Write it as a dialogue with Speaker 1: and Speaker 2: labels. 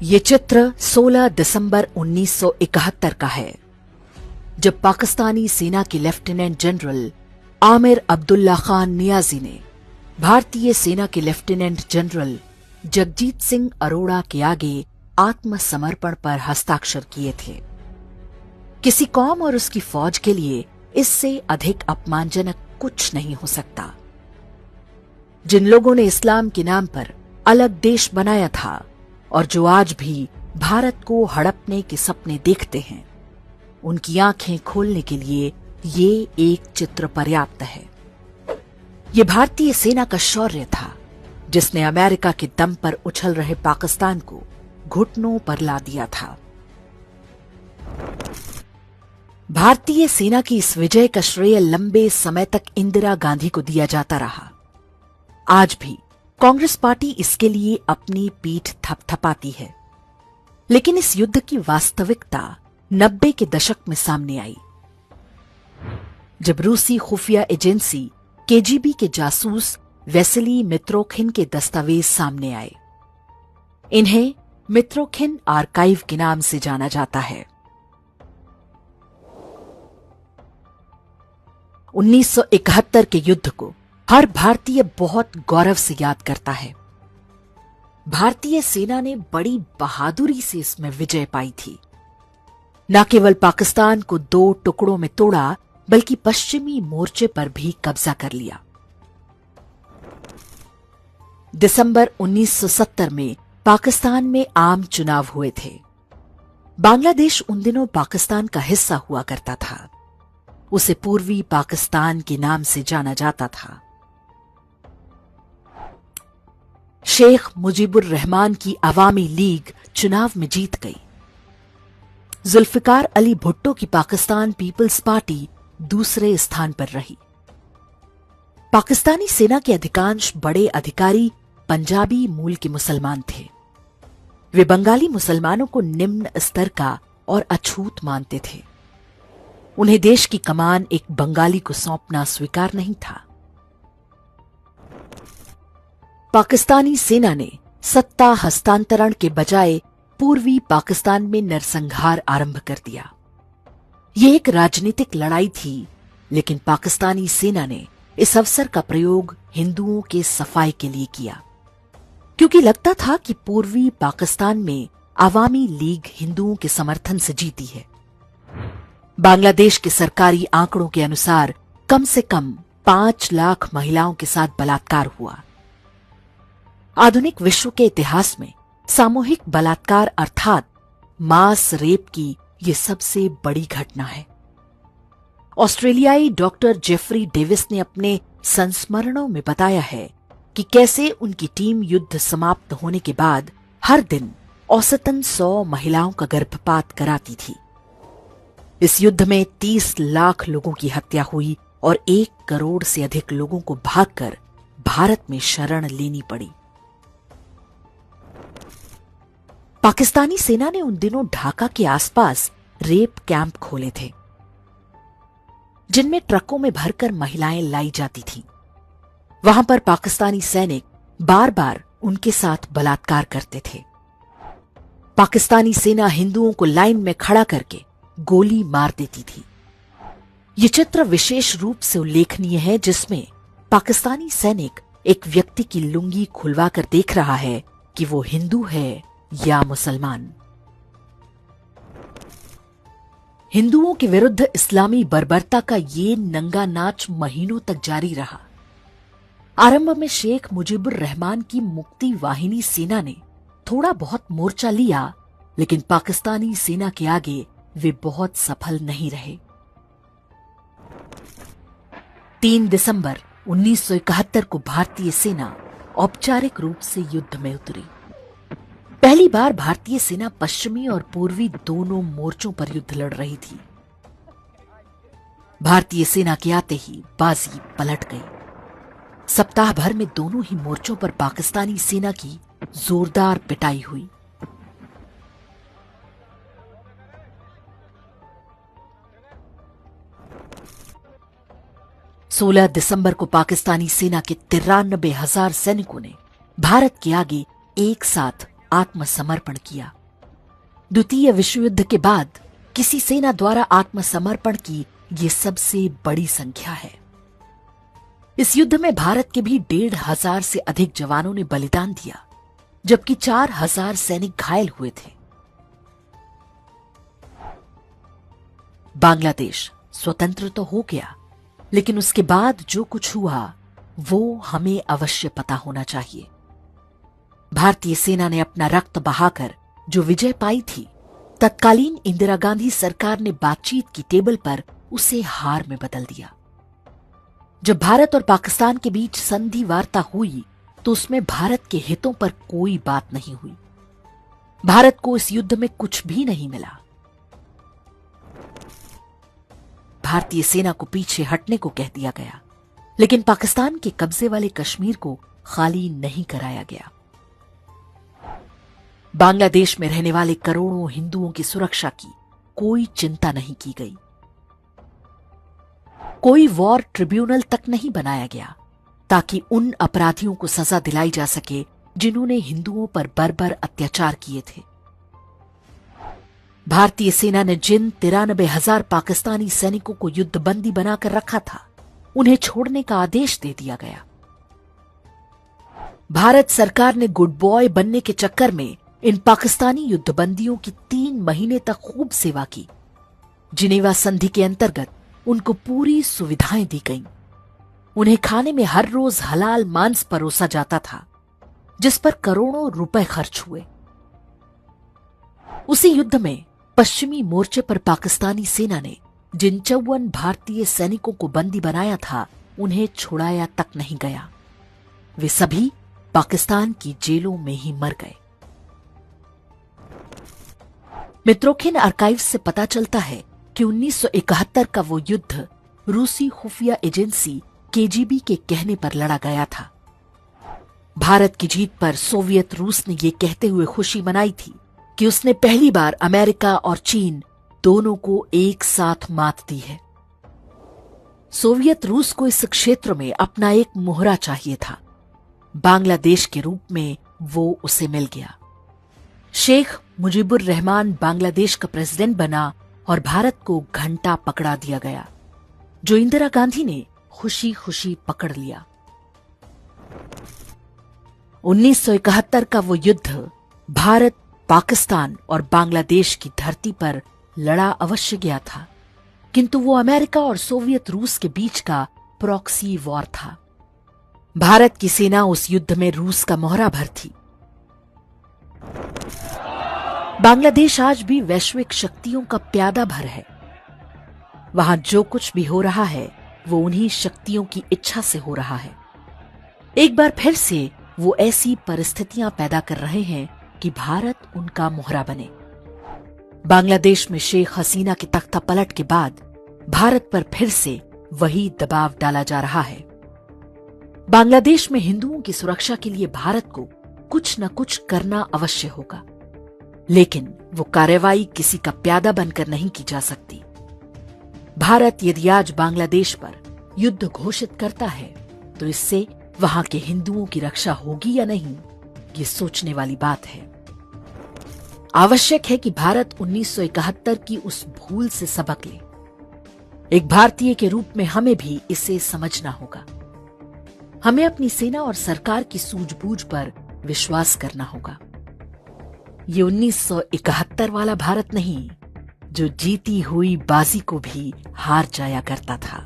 Speaker 1: ये चित्र 16 दिसंबर 1971 का है, जब पाकिस्तानी सेना के लेफ्टिनेंट जनरल आमिर अब्दुल्ला खान नियाजी ने भारतीय सेना के लेफ्टिनेंट जनरल जगजीत सिंह अरोड़ा के आगे आत्मसमर्पण पर हस्ताक्षर किए थे। किसी कौम और उसकी फौज के लिए इससे अधिक अपमानजनक कुछ नहीं हो सकता। जिन लोगों ने इस्लाम के नाम पर अलग देश बनाया था और जो आज भी भारत को हड़पने के सपने देखते हैं, उनकी आंखें खोलने के लिए ये एक चित्र पर्याप्त है। ये भारतीय सेना का शौर्य था जिसने अमेरिका के दम पर उछल रहे पाकिस्तान को घुटनों पर ला दिया था। भारतीय सेना की इस विजय का श्रेय लंबे समय तक इंदिरा गांधी को दिया जाता रहा। आज भी कांग्रेस पार्टी इसके लिए अपनी पीठ थपथपाती है, लेकिन इस युद्ध की वास्तविकता 90 के दशक में सामने आई, जब रूसी खुफिया एजेंसी केजीबी के जासूस वेसेली मित्रोखिन के दस्तावेज सामने आए। इन्हें मित्रोखिन आर्काइव के नाम से जाना जाता है। 1971 के युद्ध को हर भारतीय बहुत गौरव से याद करता है। भारतीय सेना ने बड़ी बहादुरी से इसमें विजय पाई थी। न केवल पाकिस्तान को 2 टुकड़ों में तोड़ा, बल्कि पश्चिमी मोर्चे पर भी कब्जा कर लिया। दिसंबर 1970 में पाकिस्तान में आम चुनाव हुए थे। बांग्लादेश उन दिनों पाकिस्तान का हिस्सा हुआ करता था। उसे पूर्वी पाकिस्तान के नाम से जाना जाता था। शेख मुजीबुर रहमान की अवामी लीग चुनाव में जीत गई। जुल्फिकार अली भुट्टो की पाकिस्तान पीपल्स पार्टी दूसरे स्थान पर रही। पाकिस्तानी सेना के अधिकांश बड़े अधिकारी पंजाबी मूल के मुसलमान थे। वे बंगाली मुसलमानों को निम्न स्तर का और अछूत मानते थे। उन्हें देश की कमान एक बंगाली को सौंपना स्वीकार नहीं था। पाकिस्तानी सेना ने सत्ता हस्तांतरण के बजाय पूर्वी पाकिस्तान में नरसंहार आरंभ कर दिया। यह एक राजनीतिक लड़ाई थी, लेकिन पाकिस्तानी सेना ने इस अवसर का प्रयोग हिंदुओं के सफाई के लिए किया, क्योंकि लगता था कि पूर्वी पाकिस्तान में अवामी लीग हिंदुओं के समर्थन से जीती है। बांग्लादेश के सरकारी आंकड़ों के अनुसार कम से कम 5 लाख महिलाओं के साथ बलात्कार हुआ। आधुनिक विश्व के इतिहास में सामूहिक बलात्कार अर्थात मास रेप की यह सबसे बड़ी घटना है। ऑस्ट्रेलियाई डॉक्टर जेफरी डेविस ने अपने संस्मरणों में बताया है कि कैसे उनकी टीम युद्ध समाप्त होने के बाद हर दिन औसतन 100 महिलाओं का गर्भपात कराती थी। इस युद्ध में 30 लाख लोगों की हत्या हुई और 1 करोड़ से अधिक लोगों को भागकर भारत में शरण लेनी पड़ी। पाकिस्तानी सेना ने उन दिनों ढाका के आसपास रेप कैंप खोले थे, जिनमें ट्रकों में भरकर महिलाएं लाई जाती थीं। वहां पर पाकिस्तानी सैनिक बार बार उनके साथ बलात्कार करते थे। पाकिस्तानी सेना हिंदुओं को लाइन में खड़ा करके गोली मार देती थी। यह चित्र विशेष रूप से उल्लेखनीय है, जिसमें पाकिस्तानी सैनिक एक व्यक्ति की लुंगी खुलवाकर देख रहा है कि वो हिंदू है या मुसलमान। हिंदुओं के विरुद्ध इस्लामी बर्बरता का ये नंगा नाच महीनों तक जारी रहा। आरंभ में शेख मुजीबुर रहमान की मुक्ति वाहिनी सेना ने थोड़ा बहुत मोर्चा लिया, लेकिन पाकिस्तानी सेना के आगे वे बहुत सफल नहीं रहे। 3 दिसंबर 1971 को भारतीय सेना औपचारिक रूप से युद्ध में उतरी। पहली बार भारतीय सेना पश्चिमी और पूर्वी दोनों मोर्चों पर युद्ध लड़ रही थी। भारतीय सेना के आते ही बाजी पलट गई। सप्ताह भर में दोनों ही मोर्चों पर पाकिस्तानी सेना की जोरदार पिटाई हुई। सोलह दिसंबर को पाकिस्तानी सेना के 93,000 सैनिकों ने भारत के आगे एक साथ आत्मसमर्पण किया। द्वितीय विश्व युद्ध के बाद किसी सेना द्वारा आत्मसमर्पण की ये सबसे बड़ी संख्या है। इस युद्ध में भारत के भी 1,500 से अधिक जवानों ने बलिदान दिया, जबकि 4,000 सैनिक घायल हुए थे। बांग्लादेश स्वतंत्र तो हो गया, लेकिन उसके बाद जो कुछ हुआ वो हमें अवश्य पता होना चाहिए। भारतीय सेना ने अपना रक्त बहाकर जो विजय पाई थी, तत्कालीन इंदिरा गांधी सरकार ने बातचीत की टेबल पर उसे हार में बदल दिया। जब भारत और पाकिस्तान के बीच संधि वार्ता हुई तो उसमें भारत के हितों पर कोई बात नहीं हुई। भारत को इस युद्ध में कुछ भी नहीं मिला। भारतीय सेना को पीछे हटने को कह दिया गया, लेकिन पाकिस्तान के कब्जे वाले कश्मीर को खाली नहीं कराया गया। बांग्लादेश में रहने वाले करोड़ों हिंदुओं की सुरक्षा की कोई चिंता नहीं की गई। कोई वॉर ट्रिब्यूनल तक नहीं बनाया गया ताकि उन अपराधियों को सजा दिलाई जा सके जिन्होंने हिंदुओं पर बर्बर अत्याचार किए थे। भारतीय सेना ने जिन 93,000 पाकिस्तानी सैनिकों को युद्धबंदी बनाकर रखा था, उन्हें छोड़ने का आदेश दे दिया गया। भारत सरकार ने गुड बॉय बनने के चक्कर में इन पाकिस्तानी युद्धबंदियों की 3 महीने तक खूब सेवा की। जिनेवा संधि के अंतर्गत उनको पूरी सुविधाएं दी गईं। उन्हें खाने में हर रोज हलाल मांस परोसा जाता था, जिस पर करोड़ों रुपए खर्च हुए। उसी युद्ध में पश्चिमी मोर्चे पर पाकिस्तानी सेना ने जिन 54 भारतीय सैनिकों को बंदी बनाया था, उन्हें छुड़ाया तक नहीं गया। वे सभी पाकिस्तान की जेलों में ही मर गए। मित्रों, आर्काइव से पता चलता है कि 1971 का वो युद्ध रूसी खुफिया एजेंसी केजीबी के कहने पर लड़ा गया था। भारत की जीत पर सोवियत रूस ने ये कहते हुए खुशी मनाई थी कि उसने पहली बार अमेरिका और चीन दोनों को एक साथ मात दी है। सोवियत रूस को इस क्षेत्र में अपना एक मोहरा चाहिए था। बांग्लादेश के रूप में वो उसे मिल गया। शेख मुजीबुर रहमान बांग्लादेश का प्रेसिडेंट बना और भारत को घंटा पकड़ा दिया गया, जो इंदिरा गांधी ने खुशी खुशी पकड़ लिया। 1971 का वो युद्ध भारत, पाकिस्तान और बांग्लादेश की धरती पर लड़ा अवश्य गया था, किंतु वो अमेरिका और सोवियत रूस के बीच का प्रॉक्सी वॉर था। भारत की सेना उस युद्ध में रूस का मोहरा भर थी। बांग्लादेश आज भी वैश्विक शक्तियों का प्यादा भर है। वहां जो कुछ भी हो रहा है वो उन्हीं शक्तियों की इच्छा से हो रहा है। एक बार फिर से वो ऐसी परिस्थितियां पैदा कर रहे हैं कि भारत उनका मोहरा बने। बांग्लादेश में शेख हसीना के तख्ता पलट के बाद भारत पर फिर से वही दबाव डाला जा रहा है। बांग्लादेश में हिंदुओं की सुरक्षा के लिए भारत को कुछ न कुछ करना अवश्य होगा, लेकिन वो कार्रवाई किसी का प्यादा बनकर नहीं की जा सकती। भारत यदि आज बांग्लादेश पर युद्ध घोषित करता है तो इससे वहां के हिंदुओं की रक्षा होगी या नहीं, ये सोचने वाली बात है। आवश्यक है कि भारत 1971 की उस भूल से सबक ले। एक भारतीय के रूप में हमें भी इसे समझना होगा। हमें अपनी सेना और सरकार की सूझबूझ पर विश्वास करना होगा। ये 1971 वाला भारत नहीं, जो जीती हुई बाजी को भी हार जाया करता था।